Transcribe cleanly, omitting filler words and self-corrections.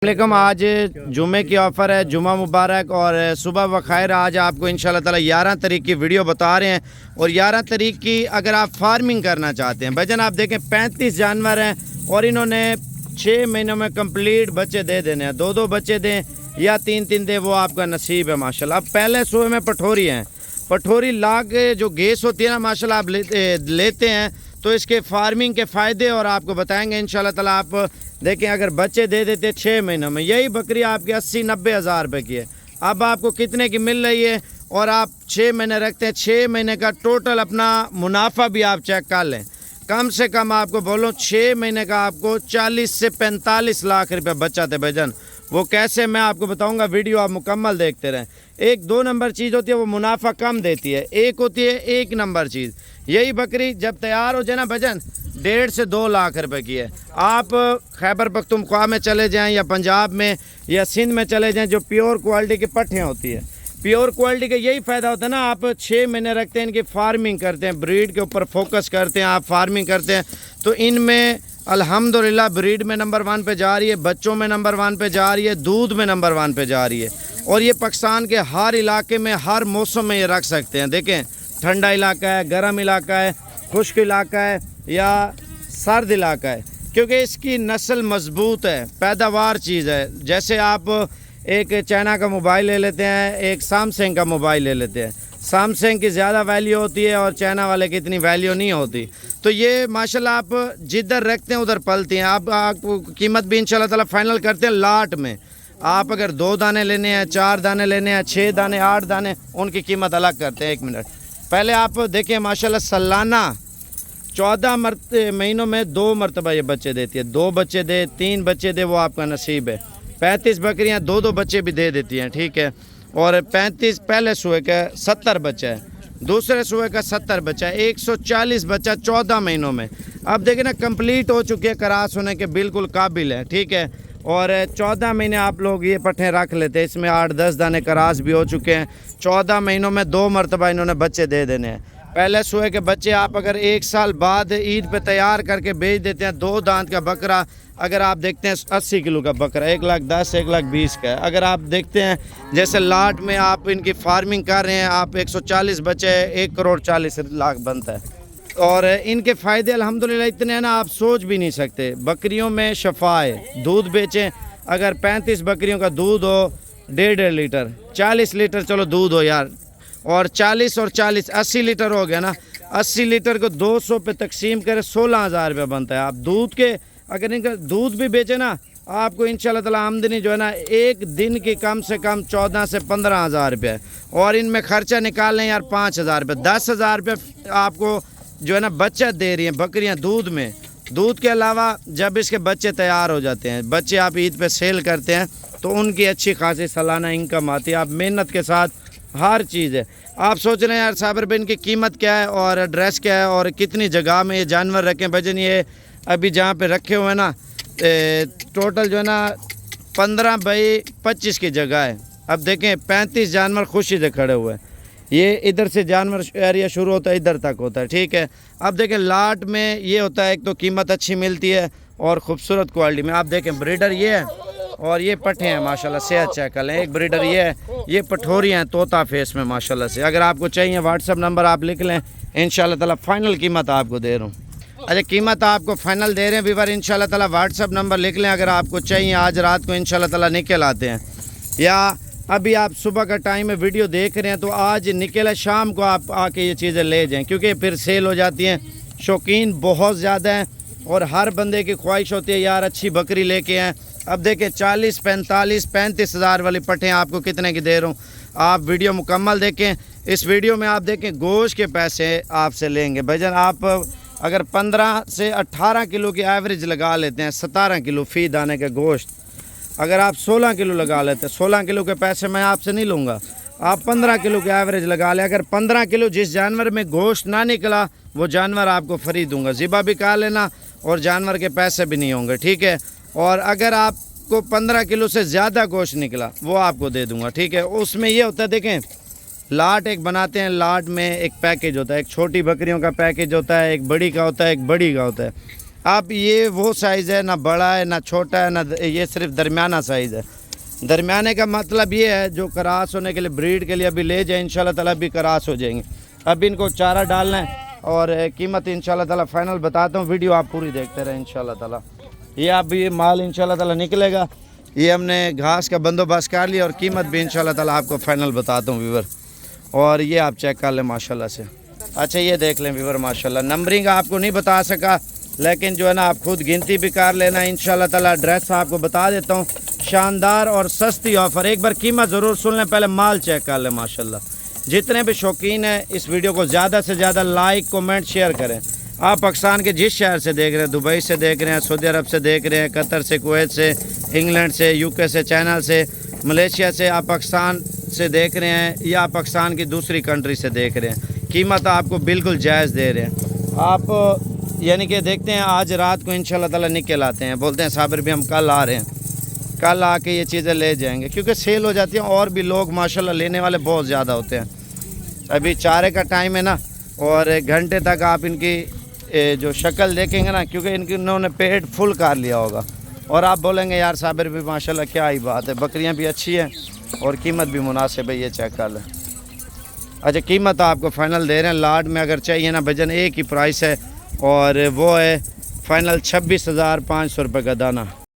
वालेकुम। आज जुमे की ऑफ़र है, जुमा मुबारक और सुबह व खैर। आज आपको इंशाल्लाह ताला 11 तारीख की वीडियो बता रहे हैं। और 11 तारीख की अगर आप फार्मिंग करना चाहते हैं, भाईजान आप देखें 35 जानवर हैं और इन्होंने 6 महीनों में कंप्लीट बच्चे दे देने हैं। 2-2 बच्चे दें या 3-3 दें, वो आपका नसीब है माशाल्लाह। अब पहले सुबह में पठोरी हैं, पठोरी ला के जो गैस होती है ना माशाल्लाह आप लेते हैं, तो इसके फार्मिंग के फ़ायदे और आपको बताएंगे इंशाल्लाह ताला। आप देखें अगर बच्चे दे देते 6 महीनों में, यही बकरी आपकी 80-90 हज़ार रुपये की है। अब आपको कितने की मिल रही है और आप 6 महीने रखते हैं, 6 महीने का टोटल अपना मुनाफा भी आप चेक कर लें। कम से कम आपको बोलो 6 महीने का आपको 40 से 45 लाख रुपये बचत है भाईजान। वो कैसे मैं आपको बताऊंगा, वीडियो आप मुकम्मल देखते रहें। एक 2 नंबर चीज़ होती है वो मुनाफा कम देती है, एक होती है 1 नंबर चीज़। यही बकरी जब तैयार हो जाए ना भाईजान 1.5 से 2 लाख रुपए की है। आप खैबर पख्तूनख्वा में चले जाएं या पंजाब में या सिंध में चले जाएं, जो प्योर क्वालिटी की पट्ठें होती है, प्योर क्वालिटी का यही फ़ायदा होता है ना। आप 6 महीने रखते हैं, इनकी फार्मिंग करते हैं, ब्रीड के ऊपर फोकस करते हैं, आप फार्मिंग करते हैं, तो इनमें अल्हम्दुलिल्लाह ब्रीड में नंबर 1 पे जा रही है, बच्चों में नंबर 1 पे जा रही है, दूध में नंबर 1 पे जा रही है। और ये पाकिस्तान के हर इलाके में हर मौसम में ये रख सकते हैं। देखें ठंडा इलाका है, गर्म इलाका है, खुश्क इलाका है या सर्द इलाका है, क्योंकि इसकी नस्ल मजबूत है, पैदावार चीज़ है। जैसे आप एक चाइना का मोबाइल ले लेते हैं, एक सैमसंग का मोबाइल ले लेते हैं, सैमसंग की ज़्यादा वैल्यू होती है और चाइना वाले की इतनी वैल्यू नहीं होती। तो ये माशाल्लाह आप जिधर रखते हैं उधर पलती हैं। आपको कीमत भी इंशाल्लाह ताला फाइनल करते हैं लाट में। आप अगर 2 दाने लेने हैं, 4 दाने लेने हैं, 6 दाने, 8 दाने, उनकी कीमत अलग करते हैं। 1 मिनट पहले आप देखें माशाल्लाह सालाना 14 महीनों में 2 मरतबा ये बच्चे देती है। 2 बच्चे दे, 3 बच्चे दे, वो आपका नसीब है। 35 बकरियां 2-2 बच्चे भी दे देती हैं, ठीक है। और 35 पहले सुबह का 70 बच्चा है, दूसरे सुबह का 70 बच्चा है, 140 बच्चा 14 महीनों में। अब देखिए ना कंप्लीट हो चुके हैं, करास होने के बिल्कुल काबिल है, ठीक है। और 14 महीने आप लोग ये पट्ठे रख लेते हैं, इसमें 8-10 दाने करास भी हो चुके हैं। 14 महीनों में 2 मरतबा इन्होंने बच्चे दे देने हैं। पहले सुबह के बच्चे आप अगर 1 साल बाद ईद पे तैयार करके बेच देते हैं, 2 दांत का बकरा अगर आप देखते हैं 80 किलो का बकरा 1,10,000 1,20,000 का है। अगर आप देखते हैं जैसे लाट में आप इनकी फार्मिंग कर रहे हैं, आप 140 बच्चे 1,40,00,000 बनता है। और इनके फ़ायदे अल्हम्दुलिल्लाह इतने हैं ना, आप सोच भी नहीं सकते। बकरियों में शफा है, दूध बेचें, अगर 35 बकरियों का दूध हो 1.5 लीटर, 40 लीटर चलो दूध हो यार, और 40 और 40 80 लीटर हो गया ना। 80 लीटर को 200 पे तकसीम करें 16,000 रुपये बनता है। आप दूध के अगर इनका दूध भी बेचे ना, आपको इंशाल्लाह ताला आमदनी जो है ना एक दिन की कम से कम 14 से 15,000 रुपये है। और इनमें ख़र्चा निकाल लें यार 5,000 रुपये, 10,000 रुपये आपको जो है ना बचत दे रही हैं बकरियां दूध में। दूध के अलावा जब इसके बच्चे तैयार हो जाते हैं, बच्चे आप ईद पे सेल करते हैं, तो उनकी अच्छी खासी सालाना इनकम आती है। आप मेहनत के साथ हर चीज़ है। आप सोच रहे हैं यार साबिर भाई इनकी कीमत क्या है और एड्रेस क्या है और कितनी जगह में ये जानवर रखें। भजन ये अभी जहाँ पे रखे हुए हैं ना टोटल जो है ना 15 बाई 25 की जगह है। अब देखें 35 जानवर खुशी से खड़े हुए हैं। ये इधर से जानवर एरिया शुरू होता है, इधर तक होता है, ठीक है। अब देखें लाट में ये होता है, एक तो कीमत अच्छी मिलती है और ख़ूबसूरत क्वालिटी में। आप देखें ब्रीडर ये है और ये पट्ठे हैं माशाल्लाह, सेहत चेक कर लें। एक ब्रीडर ये है, ये पठोरी हैं तोता फेस में माशाल्लाह से। अगर आपको चाहिए व्हाट्सअप नंबर आप लिख लें, इंशाल्लाह ताला फाइनल कीमत आपको दे रहा हूँ। अच्छा कीमत आपको फाइनल दे रहे हैं व्यूअर, इंशाल्लाह ताला व्हाट्सअप नंबर लिख लें। अगर आपको चाहिए आज रात को इंशाल्लाह ताला निकल आते हैं, या अभी आप सुबह का टाइम में वीडियो देख रहे हैं तो आज निकल शाम को आप आके ये चीज़ें ले जाएँ, क्योंकि फिर सेल हो जाती हैं। शौकीन बहुत ज़्यादा हैं और हर बंदे की ख्वाहिश होती है यार अच्छी बकरी लेके आएँ। अब देखें 40, 45, 35 हज़ार वाली पट्ठें आपको कितने की दे रहा हूँ। आप वीडियो मुकम्मल देखें। इस वीडियो में आप देखें गोश्त के पैसे आपसे लेंगे भाईजान। आप अगर 15 से 18 किलो की एवरेज लगा लेते हैं, 17 किलो फ़ी दाने का गोश्त, अगर आप 16 किलो लगा लेते हैं, 16 किलो के पैसे मैं आपसे नहीं लूँगा, आप 15 किलो की एवरेज लगा लें। अगर 15 किलो जिस जानवर में गोश्त ना निकला वो जानवर आपको फ्री दूंगा, ज़िबा भी कर लेना और जानवर के पैसे भी नहीं होंगे, ठीक है। और अगर आपको 15 किलो से ज़्यादा गोश्त निकला वो आपको दे दूंगा, ठीक है। उसमें ये होता है देखें लाट एक बनाते हैं, लाट में एक पैकेज होता है, एक छोटी बकरियों का पैकेज होता है, एक बड़ी का होता है, एक बड़ी का होता है। आप ये वो साइज़ है, ना बड़ा है ना छोटा है, ना ये सिर्फ दरमियाना साइज़ है। दरमियाने का मतलब ये है जो करास होने के लिए ब्रीड के लिए अभी ले जाए इंशाल्लाह ताला अभी करास हो जाएंगे। अभी इनको चारा डालना है और कीमत इंशाल्लाह ताला फाइनल बताता हूँ, वीडियो आप पूरी देखते रहें इंशाल्लाह ताला। ये आप ये माल इंशाल्लाह ताला निकलेगा, ये हमने घास का बंदोबस्त कर लिया और कीमत भी इंशाल्लाह ताला आपको फाइनल बताता हूँ व्यूवर। और ये आप चेक कर लें माशाल्लाह से। अच्छा ये देख लें व्यूवर माशाल्लाह, नंबरिंग आपको नहीं बता सका लेकिन जो है ना आप खुद गिनती भी कर लेना इंशाल्लाह ताला। एड्रेस आपको बता देता हूँ, शानदार और सस्ती ऑफ़र। एक बार कीमत ज़रूर सुन लें, पहले माल चेक कर लें माशाल्लाह। जितने भी शौकीन हैं इस वीडियो को ज़्यादा से ज़्यादा लाइक कमेंट शेयर करें। आप पाकिस्तान के जिस शहर से देख रहे हैं, दुबई से देख रहे हैं, सऊदी अरब से देख रहे हैं, कतर से, कुवैत से, इंग्लैंड से, यूके से, चाइना से, मलेशिया से, आप पाकिस्तान से देख रहे हैं या पाकिस्तान की दूसरी कंट्री से देख रहे हैं, कीमत आपको बिल्कुल जायज़ दे रहे हैं। आप यानी कि देखते हैं आज रात को इंशाल्लाह ताला निकल आते हैं, बोलते हैं साबिर भी हम कल आ रहे हैं, कल आके ये चीज़ें ले जाएंगे क्योंकि सेल हो जाती हैं और भी लोग माशाल्लाह लेने वाले बहुत ज़्यादा होते हैं। अभी चारे का टाइम है ना और 1 घंटे तक आप इनकी जो शक्ल देखेंगे ना, क्योंकि इनकी इन्होंने पेट फुल कर लिया होगा और आप बोलेंगे यार साबिर भी माशाल्लाह क्या ही बात है, बकरियां भी अच्छी हैं और कीमत भी मुनासिब है, ये चेक कर लें। अच्छा कीमत आपको फ़ाइनल दे रहे हैं, लाड में अगर चाहिए ना भजन एक ही प्राइस है और वो है फ़ाइनल 26,500 रुपये का दाना।